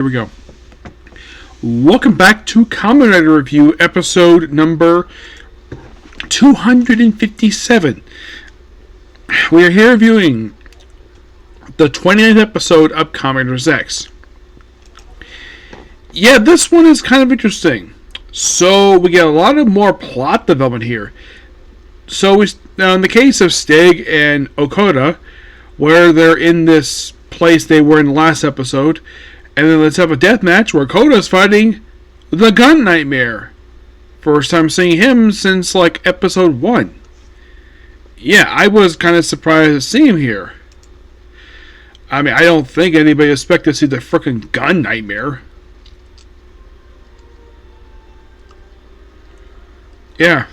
Here we go. Welcome back to Kamen Review, episode number 257. We are here reviewing the 29th episode of Kamen Zeztz. Yeah, this one is kind of interesting. So, we get a lot of more plot development here. So, now in the case of Stig and Okada, where they're in this place they were in the last episode, and then let's have a death match where Koda's fighting the Gun Nightmare. First time seeing him since like episode 1. Yeah, I was kind of surprised to see him here. I mean, I don't think anybody expected to see the frickin' Gun Nightmare. Yeah.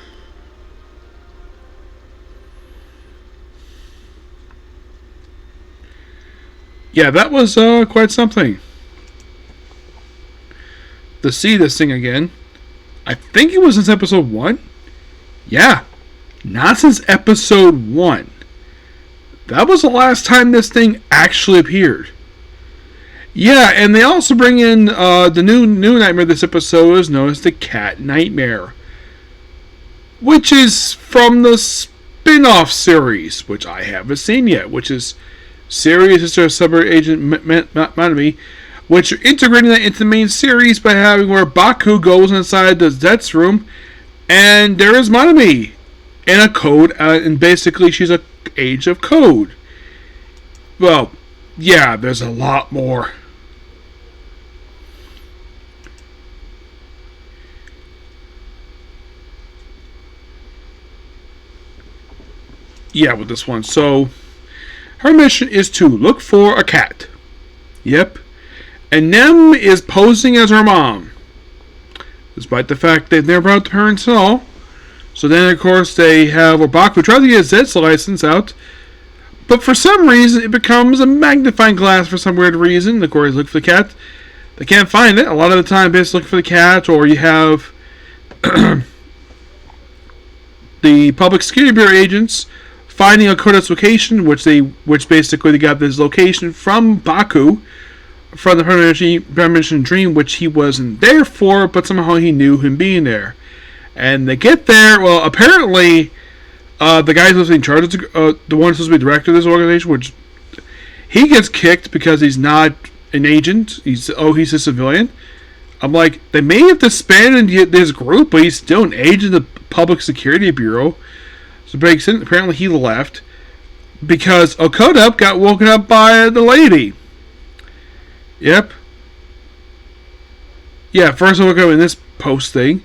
Yeah, that was quite something. To see this thing again. I think it was since episode 1. Yeah. Not since episode 1. That was the last time this thing actually appeared. Yeah, and they also bring in the new nightmare this episode is known as the Cat Nightmare. Which is from the spin-off series, which I haven't seen yet, which is Series Sister Cyber Agent Manami, which are integrating that into the main series by having where Baku goes inside the Zeztz room, and there is Manami in a code, and basically she's an age of code. Well, yeah, there's a lot more. Yeah, with this one. So, her mission is to look for a cat. Yep. And Nem is posing as her mom. Despite the fact they've never brought the parents at all. So then, of course, they have Obaku try to get a Zeztz license out. But for some reason, it becomes a magnifying glass for some weird reason. Of course, look for the cat. They can't find it. A lot of the time, basically look for the cat. Or you have the Public Security Bureau agents finding Okoda's location, which basically they got this location from Baku, from the premonition dream, which he wasn't there for, but somehow he knew him being there. And they get there. Well, apparently, the guy who's in charge of the one who's supposed to be director of this organization, which he gets kicked because he's not an agent. He's a civilian. I'm like, they may have disbanded this group, but he's still an agent of the Public Security Bureau. So apparently he left because Okada got woken up by the lady. Yep. Yeah, first of all, in this post thing.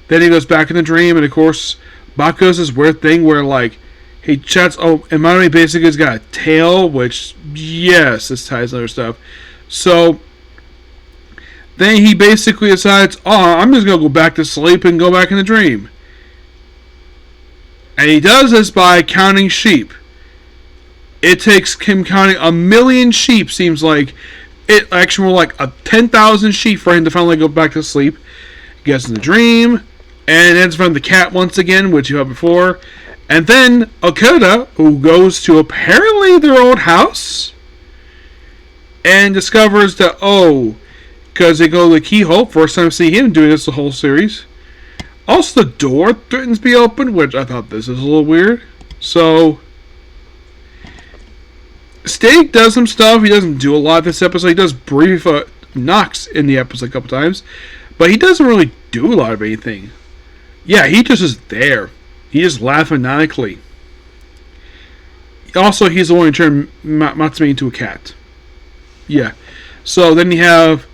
Then he goes back in the dream, and of course, Baku does this weird thing where, like, he chats, and Manami basically has got a tail, which, yes, this ties to other stuff. So, then he basically decides, I'm just going to go back to sleep and go back in the dream. And he does this by counting sheep. It takes him counting 1,000,000 sheep, seems like. It actually more like 10,000 sheep for him to finally go back to sleep. He gets in the dream, and ends from the cat once again, which you had before. And then Okada, who goes to apparently their old house, and discovers that, because they go to the keyhole, first time I see him doing this the whole series. Also, the door threatens to be open, which I thought this is a little weird. So, Stig does some stuff. He doesn't do a lot this episode. He does brief knocks in the episode a couple times. But he doesn't really do a lot of anything. Yeah, he just is there. He just laughs maniacally. Also, he's the one who turned Matsumi into a cat. Yeah. So then you have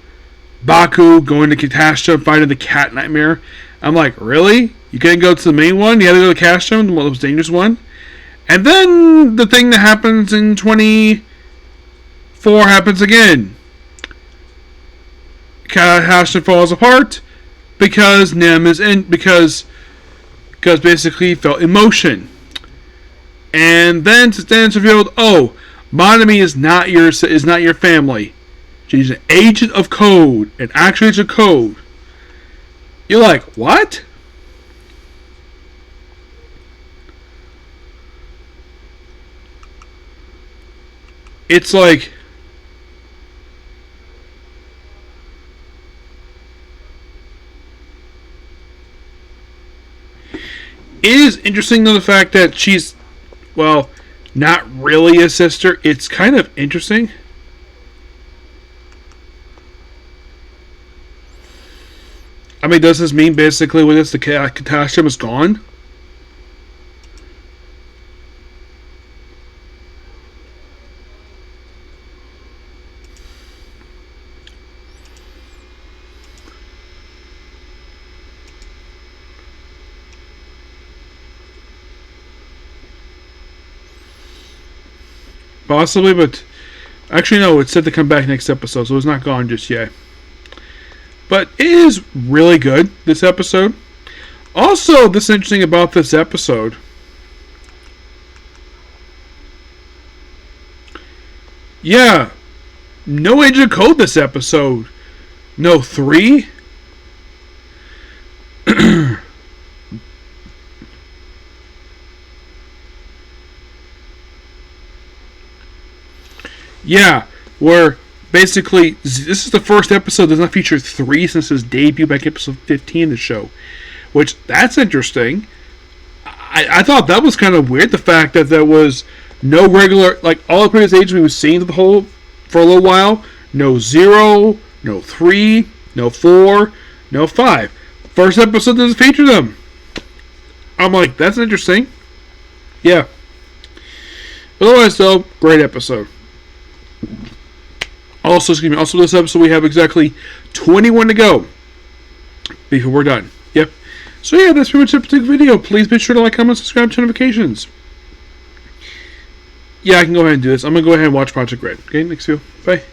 Baku going to Catastrophe, fighting the Cat Nightmare. I'm like, really? You couldn't go to the main one? You had to go to Catastrophe, the most dangerous one? And then the thing that happens in 24 happens again. Catastrophe falls apart because Nem is in, because basically he felt emotion. And then it's revealed, Manami is not your family. She's an agent of code, an actual agent of code. You're like, what? It's like, It is interesting, though, the fact that she's, well, not really a sister. It's kind of interesting. I mean, does this mean basically when the Katasha is gone? Possibly, but actually no, it said to come back next episode, so it's not gone just yet. But it is really good, this episode. Also, this is interesting about this episode. Yeah, no Agent Code this episode. No 3. Yeah, where basically this is the first episode that does not feature 3 since his debut back episode 15 of the show. Which, that's interesting. I thought that was kind of weird, the fact that there was no regular, like all the previous agents we were seeing for a little while, no 0, no 3, no 4, no 5. First episode doesn't feature them. I'm like, that's interesting. Yeah. Otherwise, though, great episode. Also, this episode we have exactly 21 to go before we're done. Yep. So yeah, that's pretty much it for the video. Please be sure to like, comment, subscribe, turn notifications. Yeah, I can go ahead and do this. I'm going to go ahead and watch Project Red. Okay, next video. Bye.